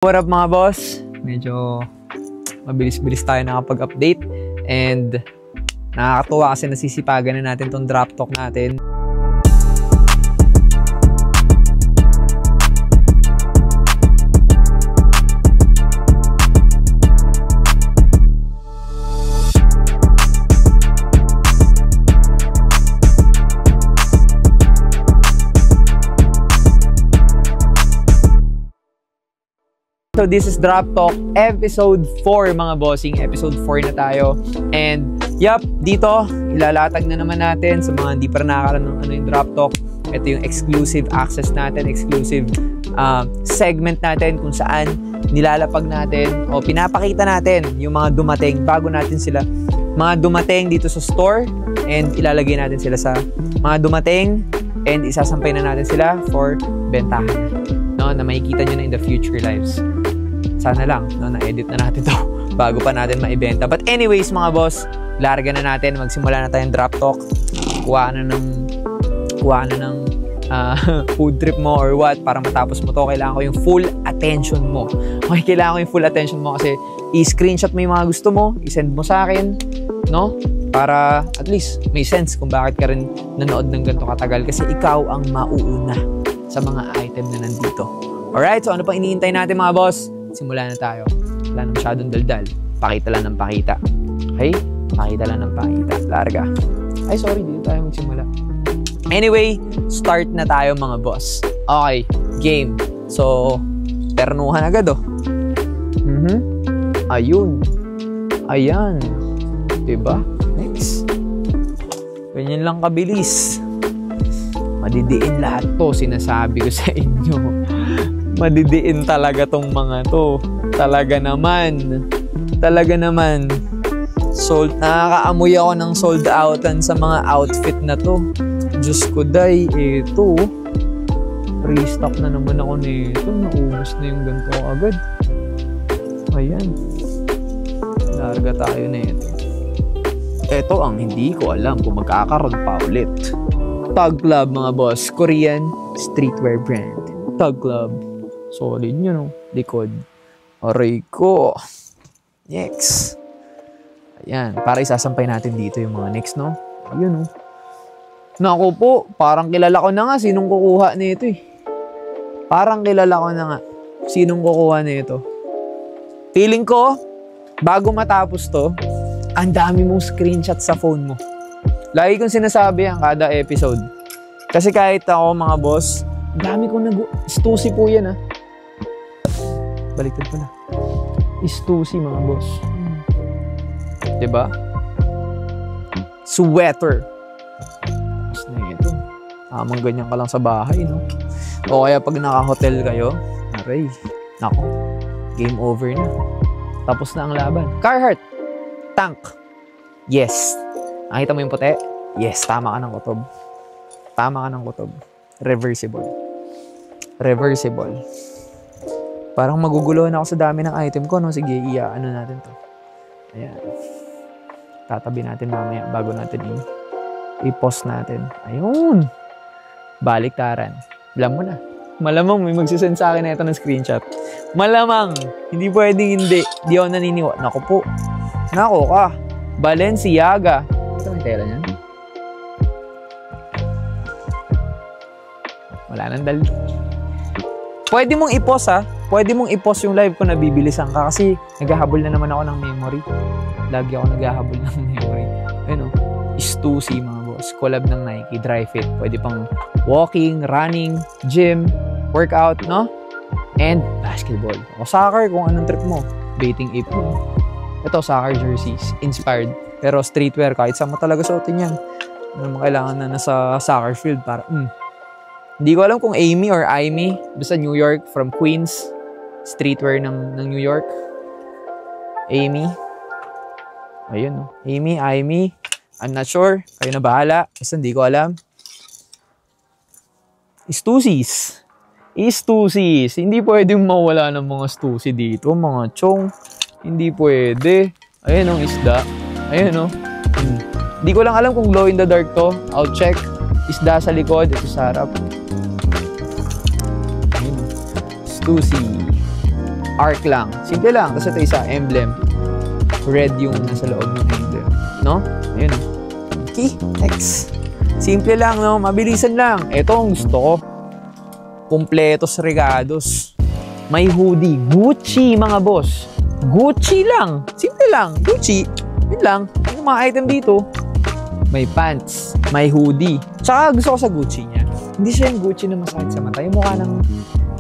What up mga boss? Medyo mabilis-bilis tayo nakapag-update and nakakatuwa kasi nasisipagan na natin tong drop talk natin. So this is Drop Talk episode 4 mga bossing. Episode 4 na tayo. And yup, dito ilalatag na naman natin sa mga hindi pa nakakaroon ng ano yung Drop Talk. Ito yung exclusive access natin, exclusive segment natin kung saan nilalapag natin o pinapakita natin yung mga dumating bago natin sila. Mga dumating dito sa store and ilalagay natin sila sa mga dumating and isasampay na natin sila for bentahan. No, na makikita nyo na in the future lives. Sana lang, no, na-edit na natin to bago pa natin maibenta. But anyways mga boss, larga na natin, magsimula na tayong drop talk. Kuha na ng food trip mo or what para matapos mo to. Kailangan ko yung full attention mo. Okay, kailangan ko yung full attention mo kasi i-screenshot mo yung mga gusto mo, i-send mo sa akin, no? Para at least may sense kung bakit ka rin nanood ng ganito katagal kasi ikaw ang mauuna sa mga item na nandito. Alright, so ano pang iniintay natin mga boss? Simula na tayo. Wala na masyadong daldal. Pakita lang ng pakita. Okay? Pakita lang ng pakita. Larga. Ay, sorry. Dito tayo magsimula. Anyway, start na tayo mga boss. Okay. Game. So, ternuhan agad oh. Ayun. Ayan. Diba? Next. Ganyan lang kabilis. Madidiin lahat to. Sinasabi ko sa inyo. Madidiin talaga tong mga to. Talaga naman. Talaga naman. Nakakaamoy ako ng sold outan sa mga outfit na to. Diyos ko day, ito. Restock na naman ako nito. Naubos na yung ganito agad. Ayan. Larga tayo na ito. Ito ang hindi ko alam kung magkakaroon pa ulit. Tug Club mga boss. Korean streetwear brand. Tug Club. Solid yun, no? Likod. Aray ko. Next. Ayan. Para isasampay natin dito yung mga next, no? Ayun, no? Naku po. Parang kilala ko na nga sinong kukuha nito, eh. Parang kilala ko na nga sinong kukuha nito. Feeling ko, bago matapos to, ang dami mong screenshot sa phone mo. Lagi kong sinasabi ang kada episode. Kasi kahit ako, mga boss, dami kong Stussy po yan, ha? Baliktad pala. Stussy, mga boss. Diba? Sweater. Tapos na ito. Tamang ganyan ka lang sa bahay, no? O kaya pag naka-hotel kayo, aray, nako, game over na. Tapos na ang laban. Carhartt. Tank. Yes. Nakita mo yung puti? Yes, tama ka ng kutob. Tama ka ng kutob. Reversible. Reversible. Parang magugulo na ako sa dami ng item ko, no? Sige, ano natin to. Ayan. Tatabi natin mamaya bago natin i-post natin. Ayun. Baliktaran. Alam mo na. Malamang may magsisend sa akin na ito ng screenshot. Malamang. Hindi pwedeng hindi. Di ako naniniwa. Naku po. Naku ka. Balenciaga. Ito may tela niyan. Wala nang dal. Pwede mong i-post, ha? Pwede mong i-post yung live ko na bibilisan ka kasi naghahabol na naman ako ng memory. Lagi ako naghahabol ng memory. Ayun, Stussy mga boss. Collab ng Nike. Dry fit. Pwede pang walking, running, gym, workout, no? And basketball. O soccer kung anong trip mo. Bathing ape mo. Ito, soccer jerseys. Inspired. Pero streetwear, kahit saan mo talaga suotin yan. Ano mo kailangan na nasa soccer field para, Hindi ko alam kung Amy or Amy. Basta New York, from Queens. Streetwear ng New York. Amy. Ayun, no? Amy. I'm not sure. Kayo na bahala. Basta hindi ko alam. Stussies. Hindi pwedeng mawala ng mga Stussy dito. Mga chong. Hindi pwede. Ayun, no? Isda. Ayun, no? Hindi ko lang alam kung glow in the dark to. I'll check. Isda sa likod. Ito sa harap. Stussy. Arc lang. Simple lang. Tapos ito isa, emblem. Red yung nasa loob ng emblem. No? Ayun. Okay, next. Simple lang, no? Mabilisan lang. Ito ang gusto ko. Completos regados. May hoodie. Gucci, mga boss. Gucci lang. Simple lang. Gucci. Yun lang. Yung mga item dito. May pants. May hoodie. Tsaka gusto ko sa Gucci niya. Hindi siya yung Gucci na masakit sa mata. Yung mukha ng...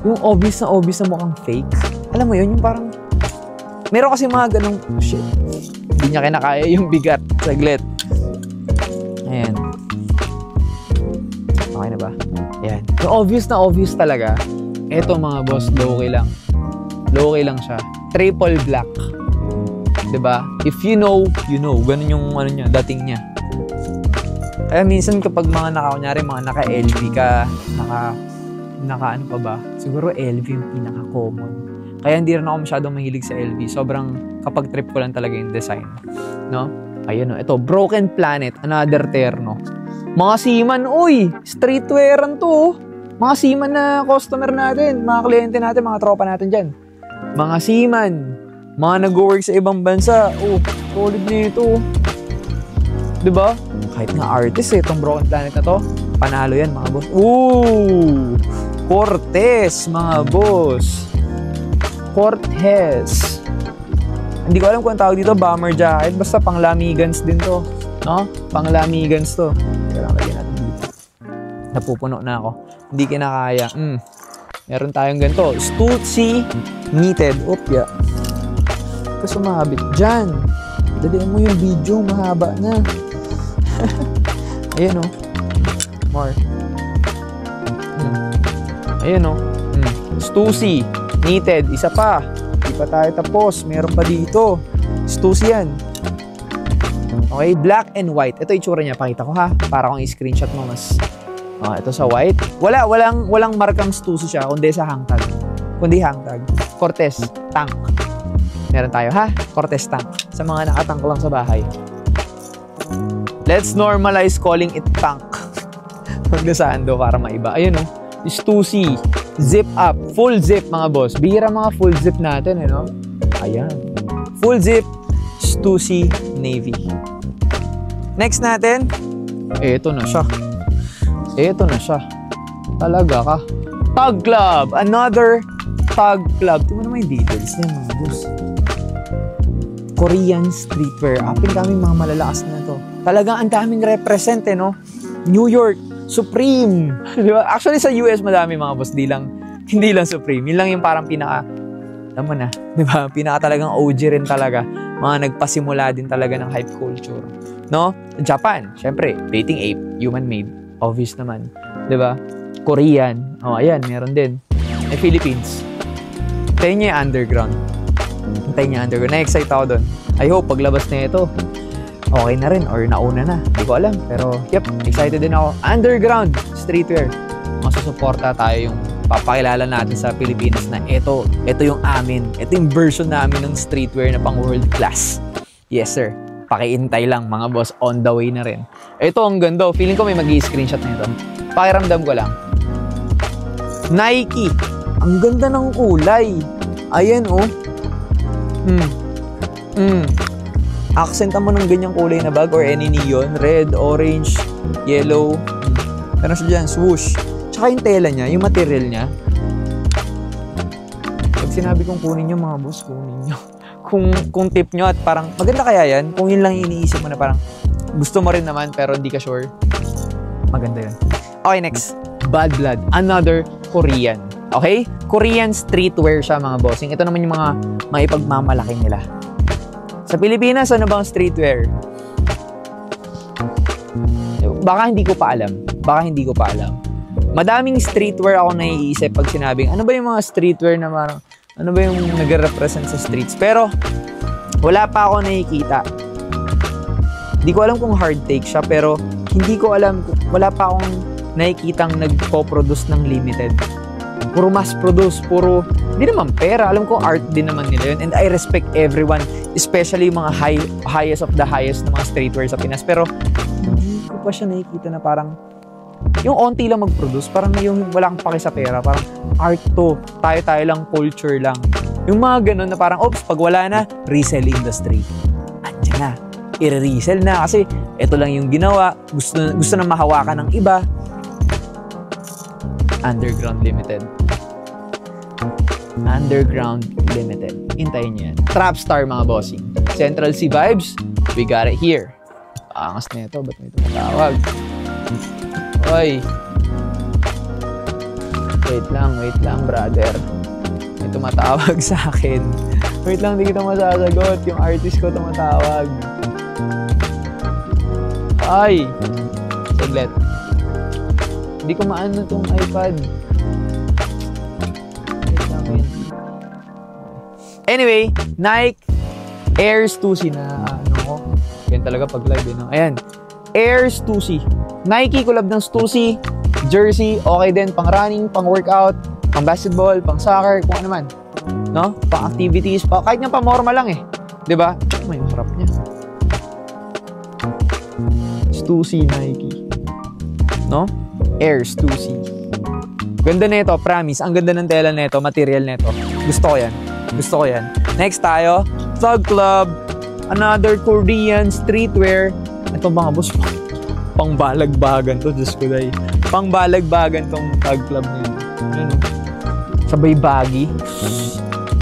Yung obvious na mukhang fake. Alam mo yun? Yung parang... Meron kasi mga ganong... Shit. Hindi niya kinakaya yung bigat. Saglit. Ayan. Okay na ba? Ayan. Yung obvious na obvious talaga. Eto mga boss, low-key lang. Low-key lang siya. Triple black. Diba? If you know, you know. Ganun yung ano niya, dating niya. Kaya minsan kapag mga kunyari, mga naka-LV ka, naka ano pa ba? Siguro LV yung pinaka-common. Kaya hindi rin ako masyadong mahilig sa LV. Sobrang kapag trip ko lang talaga yung design. No? Ayun o. Ito, Broken Planet. Another terno. Mga seaman, uy! Streetwearan to. Mga seaman na customer natin. Mga kliyente natin, mga tropa natin dyan. Mga seaman. Mga nag-work sa ibang bansa. Oh, solid na ito. Diba? Kahit nga artist itong Broken Planet na to. Panalo yan, mga boss. Ooh! Cortez, mga boss. Cortez. Hindi ko alam kung ang tawag dito, bomber jacket. Basta panglamigans din to. No? Panglamigans to. Kailangan lagyan natin dito. Napupuno na ako. Hindi kinakaya. Meron tayong ganito. Stussy knitted. Opya. Kasi sumabit dyan. Dalihan mo yung video. Mahaba na. Ayan o. More. Ayan o. Stussy knitted. Isa pa. Hindi pa tayo tapos. Meron pa dito. Stussy yan. Okay, black and white. Ito itsura niya. Pakita ko ha. Para kung i-screenshot mo mas... ito sa white. Walang markang Stussy siya. Kundi sa hangtag. Cortez. Tank. Meron tayo ha. Cortez tank. Sa mga nakatank lang sa bahay. Let's normalize calling it tank. Magdasaan do para maiba. Ayun o. Stussy. Zip up. Full zip mga boss. Bihira mga full zip natin. No? Ayan. Full zip. Stussy Navy. Next natin. Ito na siya. Talaga ka. Tug Club. Another Tug Club. Tingnan mo naman yung details niya mga boss. Korean streetwear. Apin daming mga malalakas na to. Talagang ang daming represent no? New York. Supreme. Diba? Actually sa US madami mga boss. Hindi lang Supreme. Yun lang yung parang pinaka alam mo na. Diba? Pinaka talagang OG rin talaga. Mga nagpasimula din talaga ng hype culture. No? Japan. Syempre. Dating Ape. Human made. Obvious naman. Diba? Korean. Ayan. Meron din. Philippines. Hintayin niya yung underground. Na-excite ako doon. I hope paglabas na ito, okay na rin or nauna na. Hindi ko alam. Pero, yep, excited din ako. Underground streetwear. Masusuporta tayo yung papakilala natin sa Pilipinas na ito yung amin. Ito yung version namin ng streetwear na pang world class. Yes, sir. Pakiintay lang, mga boss. On the way na rin. Ito, ang ganda. Feeling ko may mag-i-screenshot na ito. Pakiramdam ko lang. Nike. Ang ganda ng kulay. Ayan, oh. Accentan mo ng ganyang kulay na bag or any neon. Red, orange, yellow. Meron siya dyan, swoosh. Tsaka yung tela niya, yung material niya. Pag sinabi kong kunin nyo mga boss, kunin nyo. Kung tip nyo at parang maganda kaya yan, kung yun lang iniisip mo na parang gusto mo rin naman pero hindi ka sure, maganda yun. Okay, next. Bad Blood. Another Korean. Okay? Korean streetwear siya mga bossing. Ito naman yung mga maipagmamalaki nila. Sa Pilipinas, ano bang streetwear? Baka hindi ko pa alam. Madaming streetwear ako naiisip pag sinabing, ano ba yung mga streetwear na parang, ano ba yung nag-represent sa streets? Pero, wala pa ako nakikita. Hindi ko alam kung hard take siya, pero hindi ko alam, wala pa akong nakikitang nagpo-produce ng limited. Puro mass produce, hindi naman pera. Alam ko art din naman nila yun. And I respect everyone, especially yung mga highest of the highest na mga streetwear sa Pinas. Pero, hindi ko pa siya nakikita na parang, yung onti lang mag-produce, parang yung wala kang paki sa pera. Parang art to, tayo lang, culture lang. Yung mga ganun na parang, oops, pag wala na, resell industry. Andiyan na. I-resell na kasi ito lang yung ginawa. Gusto na mahawakan ng iba. Underground Limited. Underground Limited. Hintayin nyo yan. Trapstar, mga bossing. Central Sea Vibes, we got it here. Angas na ito. Ba't may tumatawag? Oy. Wait lang, brother. May tumatawag sa akin. Wait lang, di kita masasagot. Yung artist ko tumatawag. Ay! Saglit. Hindi ko maano tong iPad. Anyway, Nike Air Stussy na ano ko. Yan talaga pag live, no? Ayan. Air Stussy. Nike collab ng Stussy. Jersey, okay din. Pang running, pang workout, pang basketball, pang soccer, kung ano man. No? Pang activities, kahit nga pamorma lang eh. Diba? May harap niya. Stussy Nike. No? Air Stussy. Ganda nito, promise. Ang ganda ng tela nito, material nito. Gusto ko yan. Next tayo, Thug Club. Another Korean streetwear. Ito mga boss, pang balagbagan to. Diyos ko dahil. Pang balagbagan tong Thug Club na yun. Ano? Sabay baggy.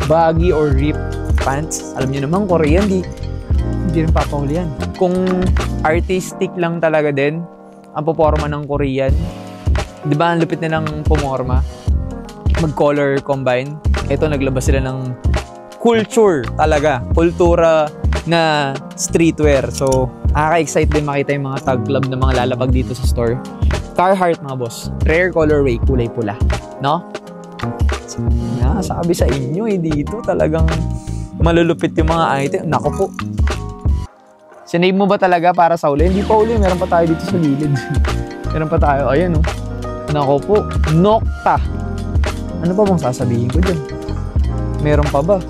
Baggy or ripped pants. Alam niyo naman, Korean, hindi rin papahuli yan. Kung artistic lang talaga din, ang puporma ng Korean, di ba ang lupit na ng pumorma? Mag-color combine. Ito, naglabas sila ng culture talaga. Kultura na streetwear. So, nakaka-excite din makita yung mga Thug Club na mga lalapag dito sa store. Carhartt, mga boss. Rare colorway, kulay pula. No? Sabi sa inyo dito talagang malulupit yung mga item. Nako po. Sinave mo ba talaga para sa uli? Hindi pa uli. Meron pa tayo dito sa gilid. Meron pa tayo. Ayan, oh. Nako po. Nocta. Ano pa bang sasabihin ko dyan? Meron pa ba?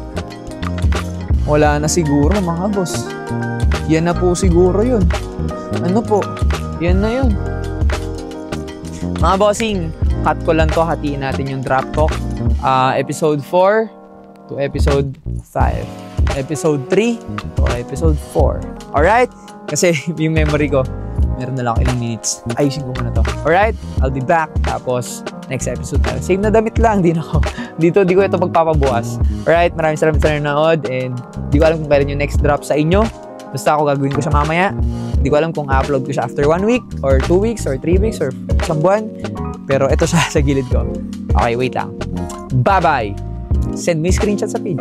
Wala na siguro, mga boss. Yan na po siguro yun. Ano po? Yan na yun. Mga bossing, cut ko lang to. Hatiin natin yung drop talk. Episode 4 to episode 5. Episode 3 to episode 4. Alright? Kasi yung memory ko, meron na lang ilang minutes. Ayusin ko muna to. Alright? I'll be back. Tapos, next episode tayo. Same na damit lang. Di ko ito magpapabukas. Alright? Maraming salamat sa nanonood. And di ko alam kung kailan yung next drop sa inyo. Basta ako gagawin ko siya mamaya. Di ko alam kung upload ko siya after 1 week or 2 weeks or 3 weeks or isang buwan. Pero ito siya sa gilid ko. Okay, wait lang. Bye-bye! Send me screenshot sa page.